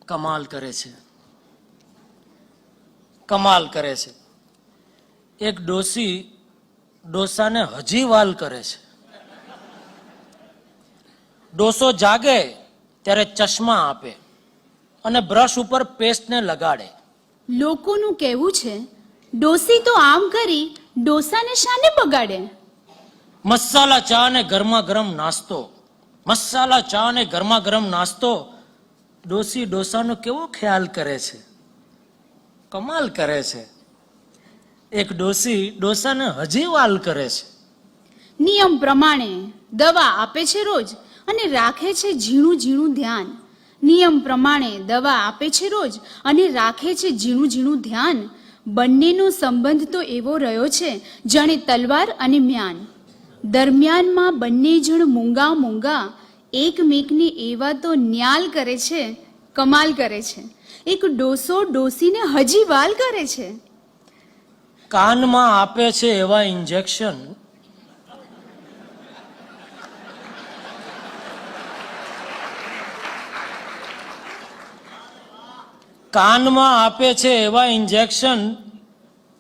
કમાલ કરે છે, કમાલ કરે છે. એક ડોસી ડોસાને હજી વાલ કરે છે. ડોસો જાગે ત્યારે ચશ્મા આપે અને બ્રશ ઉપર પેસ્ટને લગાડે. લોકોનું કહેવું છે ડોસી તો આમ કરી ડોસાને શાને બગાડે. મસાલા ચા ને ગરમા ગરમ નાસ્તો, મસાલા ચા ને ગરમા ગરમ નાસ્તો. ડોસી ડોસાનો કેવો ખ્યાલ કરે છે, કમાલ કરે છે. એક ડોસી ડોસાને હજી વાલ કરે છે. નિયમ પ્રમાણે દવા આપે છે રોજ અને રાખે છે ઝીણું ઝીણું ધ્યાન. નિયમ પ્રમાણે દવા આપે છે રોજ અને રાખે છે ઝીણું ઝીણું ધ્યાન. બંનેનો સંબંધ તો એવો રહ્યો છે જાણે તલવાર અને મ્યાન. દરમિયાનમાં બંને જણ મૂંગા મૂંગા એકમેકને એવા તો ન્યાલ કરે છે, કમાલ કરે છે. એક ડોસો ડોસીને હજી વાલ કરે છે. કાનમાં આપે છે એવા ઇન્જેક્શન, કાનમાં આપે છે એવા ઇન્જેક્શન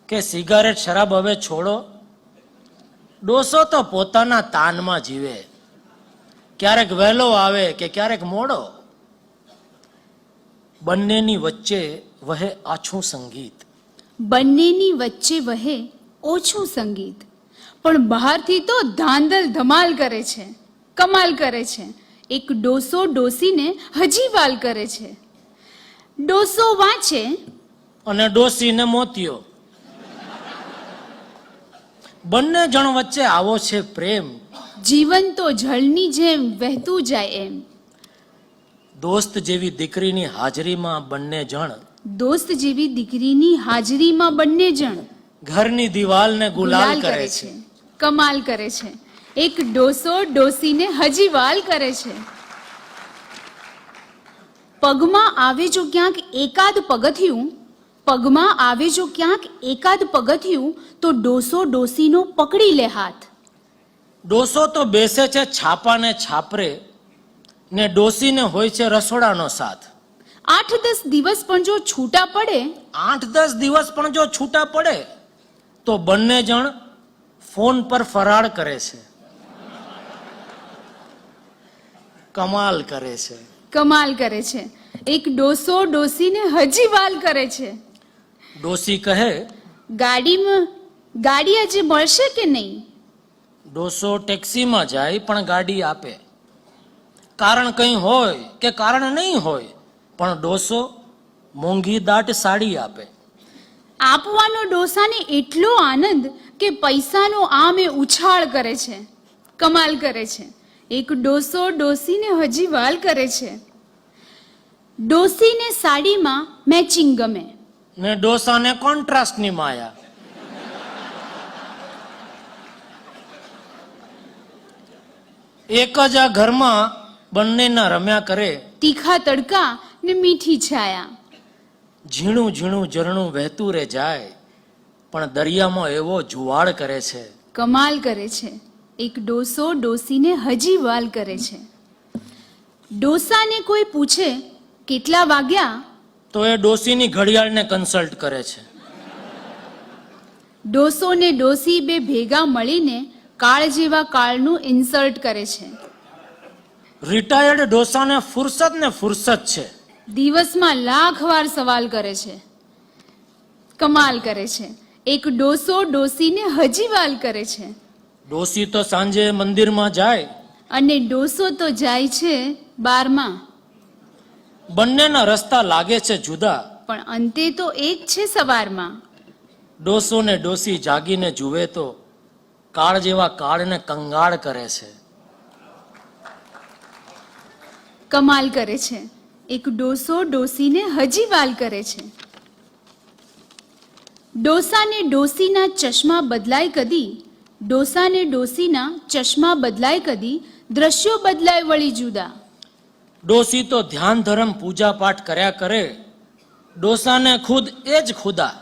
કે સિગારેટ શરાબ હવે છોડો. ડોસો તો પોતાના તાનમાં જીવે, ક્યારેક વહેલો આવે કે ક્યારેક મોડો. બંનેની વચ્ચે વહે આછું સંગીત, બંનેની વચ્ચે વહે ઓછું સંગીત, પણ બહારથી તો ધાંધલ ધમાલ કરે છે, કમાલ કરે છે. એક ડોસો ડોસીને હજી વાલ કરે છે. ડોસો વાંચે અને ડોસીને મોતિયો. બંને જણ વચ્ચે આવો છે પ્રેમ, જીવન તો જળની જેમ વહેતું જાય એમ. દોસ્ત જેવી દીકરીની હાજરીમાં બંને જણ, દોસ્ત જેવી દીકરીની હાજરીમાં બંને જણ ઘરની દિવાલને ગુલાલ કરે છે. કમાલ કરે છે. એક ડોસો ડોસીને હજી વાલ કરે છે. પગમાં આવે જો ક્યાંક એકાદ પગથિયું, પગમાં આવે જો ક્યાંક એકાદ પગથિયું તો ડોસો ડોસીનો પકડી લે હાથ. ડોસો તો બેસે છે છાપાને છાપરે ને ડોસીને હોય છે રસોડાનો સાથ. 8-10 દિવસ પણ જો છૂટા પડે, 8-10 દિવસ પણ જો છૂટા પડે તો બંને જણ ફોન પર ફરાળ કરે છે. કમાલ કરે છે, કમાલ કરે છે. એક ડોસો ડોસીને હજી વાલ કરે છે. ડોસી કહે ગાડી આજે મળશે કે નહીં. ડોસો ટેક્સીમાં જાય પણ ગાડી આપે. કારણ કંઈ હોય કે કારણ નહીં હોય, પણ ડોસો મોંઘી દાટ સાડી આપે. આપવાનો ડોસાને એટલો આનંદ કે પૈસાનો આમે ઉછાળ કરે છે, કમાલ કરે છે. એક ડોસો ડોસીને હજી વાલ કરે છે. ડોસીને સાડીમાં મેચિંગ ગમે ને ડોસાને કોન્ટ્રાસ્ટની માયા. એક જ આ ઘરમાં બંનેના રમ્યા કરે તીખા તડકા ને મીઠી છાયા. ઝીણું ઝીણું ઝરણું વહેતું રે જાય પણ દરિયામાં એવો જુવાળ કરે છે. કમાલ કરે છે. એક ડોસો ડોસીને હજી વાલ કરે છે. ડોસાને કોઈ પૂછે કેટલા વાગ્યા તો એ ડોસીની ઘડિયાળને કન્સલ્ટ કરે છે. ડોસો ને ડોસી બે ભેગા મળીને કાળ જેવા કાળનું ઇન્સલ્ટ કરે છે. રિટાયર્ડ ડોસાને ફુરસદ ને ફુરસદ છે. દિવસમાં લાખ વાર સવાલ કરે છે. કમાલ કરે છે. એક ડોસો ડોસીને હજી વાલ કરે છે. ડોસી તો સાંજે મંદિરમાં જાય અને ડોસો તો જાય છે બારમાં. બંનેના રસ્તા લાગે છે જુદા, પણ અંતે તો એક છે સવારમાં. ડોસો ને ડોસી જાગીને જુએ તો કાળ જેવા કાળને કંગાળ કરે છે. કમાલ કરે છે. એક ડોસો ડોસીને હજી વાલ કરે છે. ડોસાને ડોસીના ચશ્મા બદલાય કદી, ડોસાને ડોસીના ચશ્મા બદલાય કદી, દ્રશ્યો બદલાય વળી જુદા. ડોસી તો ધ્યાન ધરમ પૂજા પાઠ કર્યા કરે, ડોસાને ખુદ એ જ ખુદા.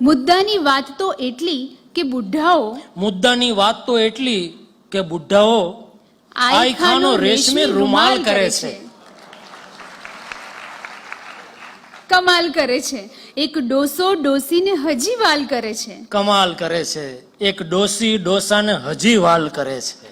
મુદ્દાની વાત તો એટલી કે બુઢાઓ, મુદ્દાની વાત તો એટલી કે બુઢાઓ આઈખાનો રેશમી રૂમાલ કરે છે. કમાલ કરે છે એક ડોસો ડોસીને હજી વાલ કરે છે. કમાલ કરે છે એક ડોસી ડોસાને હજી વાલ કરે છે.